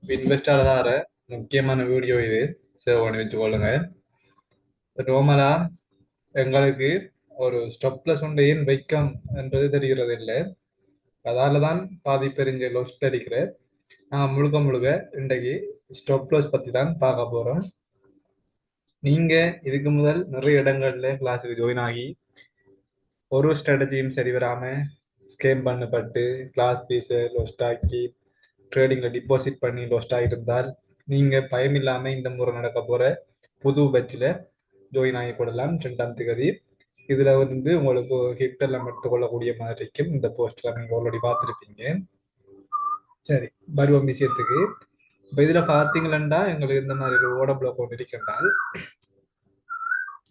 இன்வெஸ்டால தார முக்கியமான வீடியோ இது. சேவ் பண்ணி வச்சுக்கொள்ளுங்க. ரோமலா எங்களுக்கு ஒரு ஸ்டொப்லெஸ் ஒன்று ஏன் வைக்கம் என்றது தெரிகிறது இல்லை. அதால தான் பாதி பெரிஞ்ச லொஸ்ட் அடிக்கிற நான் முழுக்க முழுக்க இன்றைக்கு ஸ்டொப்லெஸ் பத்தி தான் பார்க்க போறோம். நீங்க இதுக்கு முதல் நிறைய இடங்கள்ல கிளாஸுக்கு ஜாயின் ஆகி ஒரு ஸ்ட்ராட்டஜியும் சரி வராம ஸ்கேம் பண்ணப்பட்டு கிளாஸ் ஃபீஸை லொஸ்ட் ஆக்கி ட்ரேடிங்ல டிபாசிட் பண்ணி லொஸ்ட் ஆகியிருந்தால் நீங்க பயமில்லாம இந்த முறை நடக்க போற புது பேட்ச்ல ஜாயின் ஆகி கொள்ளலாம் 2ஆம் தேதி. இதுல உங்களுக்கு ஹிட் எல்லாம் எடுத்துக்கொள்ளக்கூடிய மாதிரி இருக்கும். இந்த போஸ்ட்ல நீங்க ஆல்ரெடி பார்த்துருப்பீங்க. சரி, வருவோம் விஷயத்துக்கு. இப்ப இதுல பாத்தீங்களா எங்களுக்கு இந்த மாதிரி ஒரு ஓட பிளாக் ஒன்று இருக்கின்றால்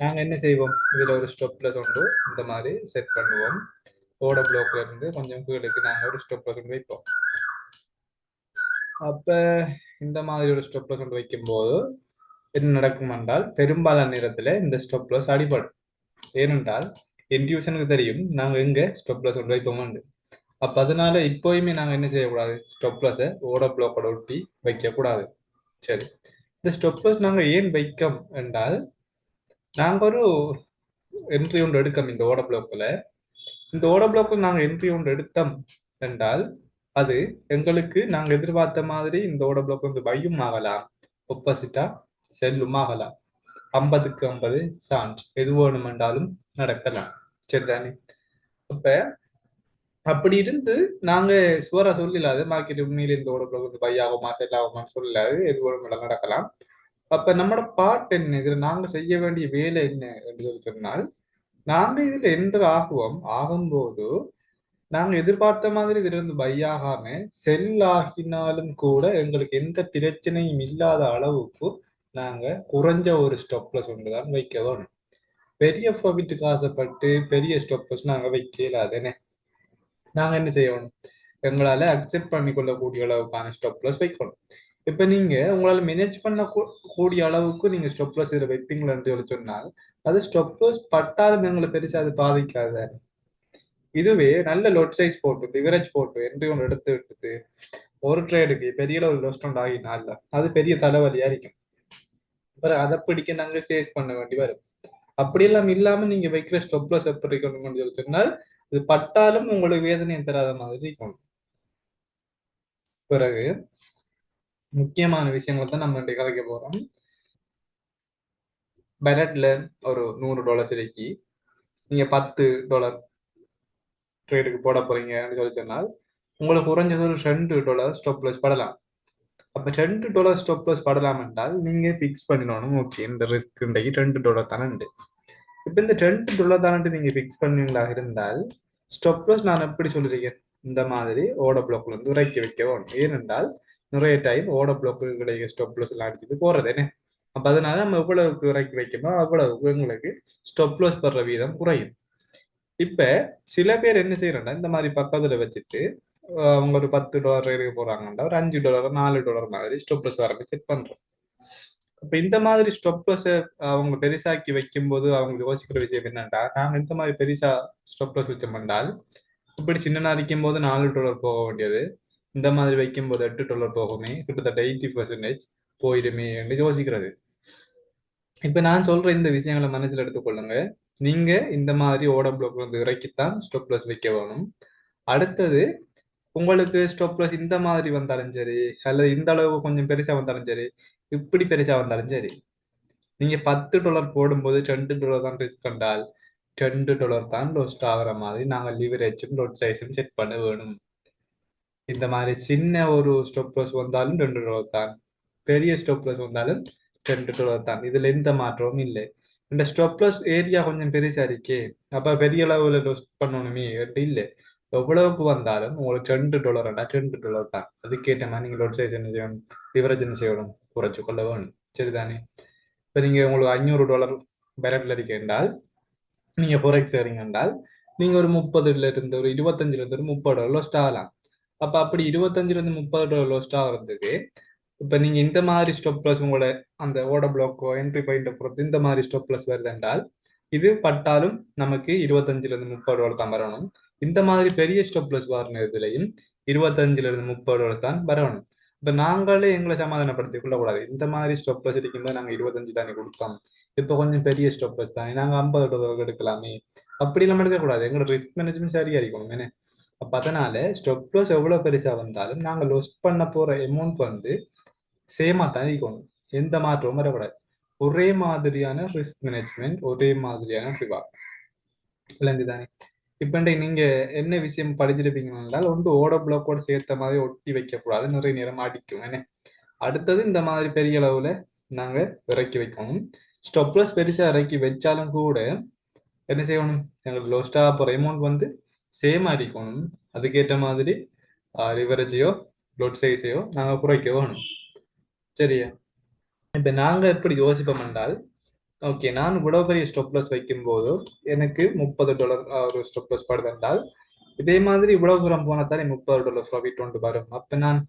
நாங்க என்ன செய்வோம், இதுல ஒரு ஸ்டொப்லெஸ் ஒன்று இந்த மாதிரி செட் பண்ணுவோம். ஓட பிளாக்ல இருந்து கொஞ்சம் கீழுக்கு நாங்க ஒரு ஸ்டொப்லெஸ் ஒன்று வைப்போம். அப்ப இந்த மாதிரி ஒரு ஸ்டொப்லெஸ் ஒன்று வைக்கும்போது என்ன நடக்கும் என்றால் பெரும்பாலான நேரத்துல இந்த ஸ்டொப்லெஸ் அடிபடும். ஏனென்றால் இன்டியூஷனுக்கு தெரியும் நாங்க எங்க ஸ்டொப்லெஸ் ஒன்று வைப்போம். அப்ப அதனால இப்போயுமே நாங்க என்ன செய்யக்கூடாது, ஸ்டொப்லெஸை ஓட பிளாக்கோட ஒட்டி வைக்க கூடாது. சரி, இந்த ஸ்டொப்லெஸ் நாங்க ஏன் வைக்கம் என்றால் நாங்க ஒரு என்ட்ரி ஒன்று எடுக்கோம் இந்த ஓட பிளாக்ல. இந்த ஓட பிளாக்ல நாங்க என்ட்ரி ஒன்று எடுத்தோம் என்றால் அது எங்களுக்கு நாங்க எதிர்பார்த்த மாதிரி இந்த ஓட பிளாக் பையும் ஆகலாம், ஒப்போசிட்டா செல்லும் ஆகலாம். 50க்கு 50 சான்ஸ் எது வேணுமென்றாலும் நடக்கலாம். சரிதானே? அப்ப அப்படி இருந்து நாங்க சுவரா சொல்லலாது மார்க்கெட் உண்மையில இந்த ஓட பிளாக் பை ஆகுமா செல் ஆகுமான்னு சொல்லலாது, எது வேணுமெல்லாம் நடக்கலாம். அப்ப நம்மளோட பார்ட் என்ன, இதுல நாங்க செய்ய வேண்டிய வேலை என்ன என்று சொல்லி சொன்னால் நாங்க இதுல என்டர் ஆகுவோம். ஆகும்போது நாங்க எதிர்பார்த்த மாதிரி இதுல இருந்து பை ஆகாம செல் ஆகினாலும் கூட எங்களுக்கு எந்த பிரச்சனையும் இல்லாத அளவுக்கு நாங்க குறைஞ்ச ஒரு ஸ்டாப்லஸ் ஒன்று தான் வைக்க வேணும். பெரிய ப்ராஃபிட்டுக்கு ஆசைப்பட்டு பெரிய ஸ்டாப்லஸ் நாங்க வைக்கலாதுன்னு நாங்க என்ன செய்யணும், எங்களால அக்செப்ட் பண்ணி கொள்ளக்கூடிய அளவுக்கான ஸ்டாப்லஸ் வைக்கணும். இப்ப நீங்க உங்களால மேனேஜ் பண்ண கூடிய அளவுக்கு நீங்க ஸ்டாப்லஸ் இதுல வைப்பீங்களான்னு சொல்லி சொன்னால் அது ஸ்டாப்லஸ் பட்டாலும் எங்களை பெருசா அது பாதிக்காது. இதுவே நல்ல லோட் சைஸ் போட்டு லிவரேஜ் போட்டு என்ட்ரி ஒன்று எடுத்து விட்டுட்டு ஒரு ட்ரேடுக்கு பெரிய அளவு லோஸ்ட் ஆகினால அது பெரிய தலைவலியா இருக்கும். அப்புறம் அதை பிடிக்க நாங்க சேஸ் பண்ண வேண்டி வரும். அப்படியெல்லாம் இல்லாம நீங்க வைக்கிற ஸ்டொப்லஸ் எப்படி இருக்கணும்னு சொல்லி சொன்னால் இது பட்டாலும் உங்களுக்கு வேதனையும் தராத மாதிரி இருக்கணும். பிறகு முக்கியமான விஷயங்களை தான் நம்ம இன்றைக்கு கலைக்க போறோம். பெலட்ல ஒரு $100 இறக்கி நீங்க $10 ட்ரேடுக்கு போட போறீங்கன்னு சொல்லி சொன்னால் உங்களுக்கு குறைஞ்சது ஒரு $2 ஸ்டாப்லஸ் படலாம். அப்ப $2 ஸ்டாப்லஸ் படலாம் என்றால் நீங்க பிக்ஸ் பண்ணிடணும். ஓகே, இந்த ரிஸ்க் இன்றைக்கு $2 தானே. இப்ப இந்த $2 தானே நீங்க பிக்ஸ் பண்ணீங்களா இருந்தால் ஸ்டாப்லஸ் நான் எப்படி சொல்லிருக்கேன், இந்த மாதிரி ஓட பிளாக்ல இருந்து இறக்கி வைக்க வேணும். ஏனென்றால் நிறைய டைம் ஓட பிளாக் கிடைக்க ஸ்டாப்லஸ் எல்லாம் அடிச்சுட்டு போறது என்ன. அப்ப அதனால நம்ம எவ்வளவுக்கு இறக்கி வைக்கணும் அவ்வளவுக்கு எங்களுக்கு ஸ்டாப்லஸ் படுற வீதம் குறையும். இப்ப சில பேர் என்ன செய்யறாங்கன்னா இந்த மாதிரி பக்கத்துல வச்சுட்டு அவங்க ஒரு $10 எடுக்க போறாங்கன்னா ஒரு $5 $4 மாதிரி ஸ்டாப்லஸ் வரப்ப செட் பண்றோம். அப்ப இந்த மாதிரி ஸ்டாப்லஸ் அவங்க பெருசாக்கி வைக்கும்போது அவங்க யோசிக்கிற விஷயம் என்னன்னா, நாங்க இந்த மாதிரி பெருசா ஸ்டாப்லஸ் வச்சோம் என்றால் இப்படி சின்னனா இருக்கும் போது $4 போக வேண்டியது இந்த மாதிரி வைக்கும்போது $8 போகுமே, கிட்டத்தட்ட 80% போயிடுமே என்று யோசிக்கிறது. இப்ப நான் சொல்ற இந்த விஷயங்களை மனசுல எடுத்துக்கொள்ளுங்க. நீங்க இந்த மாதிரி ஓட பிளாக் வந்து இறக்கித்தான் ஸ்டாப்லஸ் வைக்க வேணும். அடுத்தது உங்களுக்கு ஸ்டாப்லஸ் இந்த மாதிரி வந்தாலும் சரி அல்லது இந்த அளவு கொஞ்சம் பெருசா வந்தாலும் சரி இப்படி பெருசா வந்தாலும் சரி நீங்க $10 போடும்போது $2 தான் ரிஸ்க் கண்டால் $2 தான் லோஸ்ட் ஆகுற மாதிரி நாங்க லிவரேஜும் லோட் சைஸும் செட் பண்ண வேணும். இந்த மாதிரி சின்ன ஒரு ஸ்டாப்லஸ் வந்தாலும் $2 தான், பெரிய ஸ்டாப்லஸ் வந்தாலும் $2 தான். இதுல எந்த மாற்றமும் இல்லை. இந்த ஸ்டாப்லஸ் ஏரியா கொஞ்சம் பெருசா இருக்கே, அப்ப பெரிய அளவுல லோஸ் பண்ணணுமே அப்படி இல்லை. எவ்வளவுக்கு வந்தாலும் உங்களுக்கு $2 $2 தான். அதுக்கேற்ற மாதிரி நீங்க லோட் சைஸ் என்ன செய்யணும், லிவரேஜ் என்ன செய்யணும், குறைச்சு கொள்ள வேணும். சரிதானே? இப்ப நீங்க உங்களுக்கு $500 பேரட்ல இருக்கு என்றால் நீங்க ஃபோரெக்ஸ் செய்றீங்க என்றால் நீங்க ஒரு 30ல இருந்து ஒரு 25ல இருந்து ஒரு $30 லோஸ்ட் ஆகலாம். அப்ப அப்படி 25ல இருந்து $30 லோஸ்ட் ஆகிறதுக்கு இப்ப நீங்க இந்த மாதிரி ஸ்டாப் பிளஸ் உங்களோட அந்த ஓட பிளாக்கோ என்ட்ரி பாயிண்ட் பொறுத்து இந்த மாதிரி ஸ்டாப் பிளஸ் வருது என்றால் இது பட்டாலும் நமக்கு 25ல இருந்து $30 தான் வரணும். இந்த மாதிரி பெரிய ஸ்டாப் பிளஸ் வர நேரத்திலையும் 25ல இருந்து $30 தான் வரணும். இப்ப நாங்களே எங்களை சமாதானப்படுத்திக் கொள்ளக்கூடாது. இந்த மாதிரி ஸ்டாப்லஸ் இருக்கும்போது நாங்க 25 தானே கொடுத்தோம், இப்ப கொஞ்சம் பெரிய ஸ்டாப்லஸ் தானே, நாங்க 50 எடுக்கலாமே, அப்படி எல்லாம் எடுக்கக்கூடாது. எங்களோட ரிஸ்க் மேனேஜ்மெண்ட் சரியா இருக்கணும் என்ன. அப்ப அதனால ஸ்டாப்லஸ் எவ்வளவு பெருசா வந்தாலும் நாங்க லொஸ் பண்ண போற அமௌண்ட் வந்து சேமா தான் இருக்கணும். எந்த மாற்றமும் வரக்கூடாது. ஒரே மாதிரியான ரிஸ்க் மேனேஜ்மெண்ட், ஒரே மாதிரியான ரிவார்ட். விளங்குதானே? இப்ப நீங்க என்ன விஷயம் படிச்சிருப்பீங்க என்றால், ஒன்று ஓட பிளாக்கோட சேர்த்த மாதிரி ஒட்டி வைக்கக்கூடாது, நிறைய நேரம் அடிக்கும் என்ன. அடுத்தது இந்த மாதிரி பெரிய அளவுல நாங்க இறக்கி வைக்கணும். ஸ்டொப்லஸ் பெருசா இறக்கி வச்சாலும் கூட என்ன செய்யணும், எங்களுக்கு லோஸ்டா போற அமௌண்ட் வந்து சேமா இருக்கணும். அதுக்கேற்ற மாதிரி லிவரேஜையோ லோட் சைஸையோ நாங்க குறைக்க வேணும். சரியா? இப்ப நாங்க எப்படி யோசிப்போம் என்றால், ஓகே நான் இவ்வளவு பெரிய ஸ்டொப்லஸ் வைக்கும் போது எனக்கு $30 ஒரு ஸ்டொப்லஸ் படுது என்றால், இதே மாதிரி இவ்வளவு தூரம் போனா தானே $30 ப்ராஃபிட் ஒன்று வரும். அப்ப நான்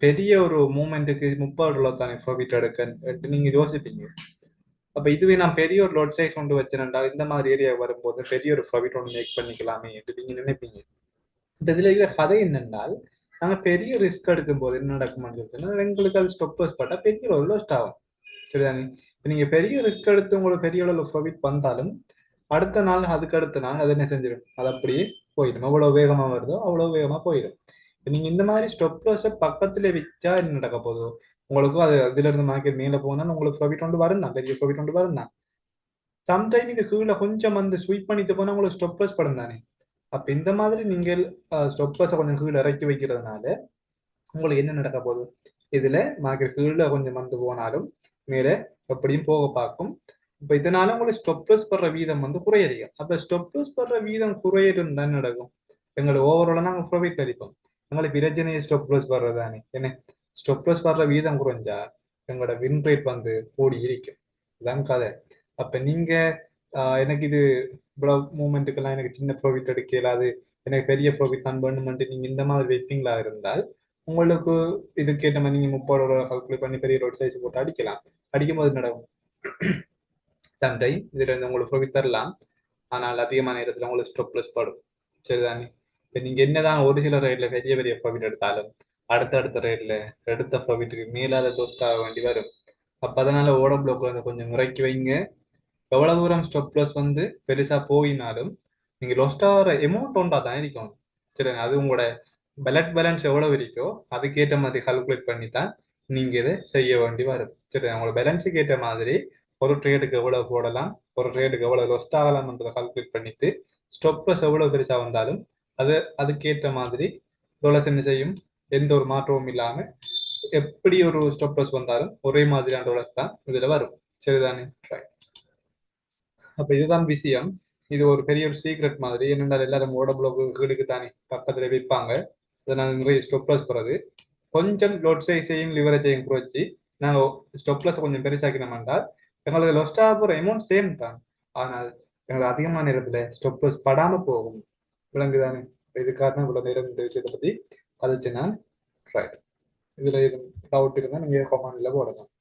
பெரிய ஒரு மூமெண்ட்டுக்கு $30 தானே ப்ராஃபிட் எடுக்க நீங்க யோசிப்பீங்க. அப்ப இதுவே நான் பெரிய ஒரு லோட் சைஸ் கொண்டு வச்சிருந்தா இந்த மாதிரி ஏரியா வரும்போது பெரிய ஒரு ப்ராஃபிட் ஒன்று மேக் பண்ணிக்கலாமே என்று நீங்க நினைப்பீங்க. இப்ப இதுல இருக்கிற கதை என்னென்றால், நாங்க பெரிய ரிஸ்க் எடுக்கும் போது என்ன நடக்கும்னு சொல்லிச்சுன்னா, எங்களுக்கு அது ஸ்டொப்பர்ஸ் பட்டா பெரிய ஒரு லாஸ் ஆகும். சரிதானே? இப்ப நீங்க பெரிய ரிஸ்க் எடுத்து உங்களுக்கு பெரிய அளவு ப்ராஃபிட் வந்தாலும் அடுத்த நாள் அதுக்கு அடுத்த நாள் அது என்ன செஞ்சிடும், அது அப்படியே போயிடும். எவ்வளவு வேகமா வருதோ அவ்வளவு வேகமா போயிடும். இப்ப நீங்க இந்த மாதிரி ஸ்டொப் லாஸை பக்கத்திலே வச்சா என்ன நடக்க போதோ, உங்களுக்கும் அது அதுல இருந்து மார்க்கெட் மேல போனா உங்களுக்கு ப்ராஃபிட் கொண்டு வரும் தான், பெரிய ப்ராஃபிட் கொண்டு வரும் தான். சம்டைம் இது கீழே கொஞ்சம் வந்து ஸ்வீப் பண்ணிட்டு போனா உங்களுக்கு ஸ்டொப் லாஸ் படும் தானே. அப்ப இந்த மாதிரி நீங்கள் ஸ்டொப் லாஸை கொஞ்சம் கீழே இறக்கி வைக்கிறதுனால உங்களுக்கு என்ன நடக்க போகுது, இதுல மார்க்கெட் கீழே கொஞ்சம் வந்து போனாலும் மேலே எப்படியும் போக பார்க்கும். இப்ப இதனால உங்களுக்கு ஸ்டொப்லஸ் படுற வீதம் வந்து குறையறியும். அப்ப ஸ்டொப்லஸ் படுற வீதம் குறையிடும் தான் நடக்கும். எங்களை ஓவராலா நாங்க ப்ராஃபிட் அடிப்போம். எங்களுக்கு பிரச்சனையை ஸ்டொப்லஸ் படுறதானே என்ன. ஸ்டொப்லஸ் படுற வீதம் குறைஞ்சா எங்களோட வின் ரேட் வந்து கூடி இருக்கும். இதான் கதை. அப்ப நீங்க எனக்கு இது இவ்வளவு மூமெண்ட்டுக்கெல்லாம் எனக்கு சின்ன ப்ராஃபிட் எடுக்க இயலாது, எனக்கு பெரிய ப்ராஃபிட் தான் வேணுமென்ட்டு நீங்க இந்த மாதிரி வைப்பீங்களா இருந்தால், உங்களுக்கு இதுக்கேற்ற மாதிரி நீங்க $30 கால்குலேட் பண்ணி பெரிய ரோட் சைஸ் போட்டு அடிக்கலாம். அடிக்கும்போது நடக்கும், சம்டைம் இதுல இருந்து உங்களுக்கு ப்ராஃபிட் தரலாம், ஆனால் அதிகமான நேரத்துல உங்களுக்கு ஸ்டாப் லாஸ் படும். சரிதானே? இப்ப நீங்க என்னதான் ஒரு சில ரேட்ல பெரிய பெரிய ப்ராஃபிட் எடுத்தாலும் அடுத்த ரேட்ல எடுத்த ப்ராஃபிட்டுக்கு மேலாத தோஸ்ட் ஆக வேண்டி வரும். அப்ப அதனால ஓட பிளாக்ல வந்து கொஞ்சம் இறக்கி வைங்க. எவ்வளவு தூரம் ஸ்டாப் லாஸ் வந்து பெருசா போயினாலும் நீங்க லொஸ்ட் ஆகிற அமௌண்ட் ஒன்றா தான் இருக்கணும். சரி, அது உங்களோட பேலன்ஸ் எவ்வளவு இருக்கோ அதுக்கேற்ற மாதிரி கால்குலேட் பண்ணி தான் நீங்க இதை செய்ய வேண்டி வரும். சரி, உங்களோட பேலன்ஸுக்கு ஏற்ற மாதிரி ஒரு ட்ரேடுக்கு எவ்வளவு போடலாம், ஒரு ட்ரேடுக்கு எவ்வளவு லொஸ்ட் ஆகலாம்ன்றதை கால்குலேட் பண்ணிட்டு ஸ்டாப் லாஸ் எவ்வளவு பெருசா வந்தாலும் அது அதுக்கேற்ற மாதிரி டொலர்ஸ் என்ன செய்யும், எந்த ஒரு மாற்றமும் இல்லாம எப்படி ஒரு ஸ்டாப் லாஸ் வந்தாலும் ஒரே மாதிரியான டொலர்ஸ் தான் இதுல வரும். சரிதானே? Right. அப்ப இதுதான் விஷயம். இது ஒரு பெரிய ஒரு சீக்ரெட் மாதிரி. என்னென்றால் எல்லாரும் ஓட பிளாக் வீடுக்கு தானே பக்கத்துல விற்பாங்க. அதனால நிறைய ஸ்டொப்லஸ் போறது. கொஞ்சம் லோட் சைஸையும் லிவரேஜையும் குறைச்சி நாங்கள் ஸ்டொப்லஸ் கொஞ்சம் பெருசாக்கினோம் என்றால் எங்களுக்கு லொஸ்ட் ஆக போகிற அமௌண்ட் சேம் தான். ஆனால் எங்களுக்கு அதிகமான நேரத்துல ஸ்டொப்லஸ் படாம போகும். விளங்குதானே? இதுக்காக தான் இவ்வளவு நேரம் இந்த விஷயத்தை பத்தி கதைச்சு நான். ரைட். இதுல டவுட் இருந்தால் நீங்க கமெண்ட்ல போடலாம்.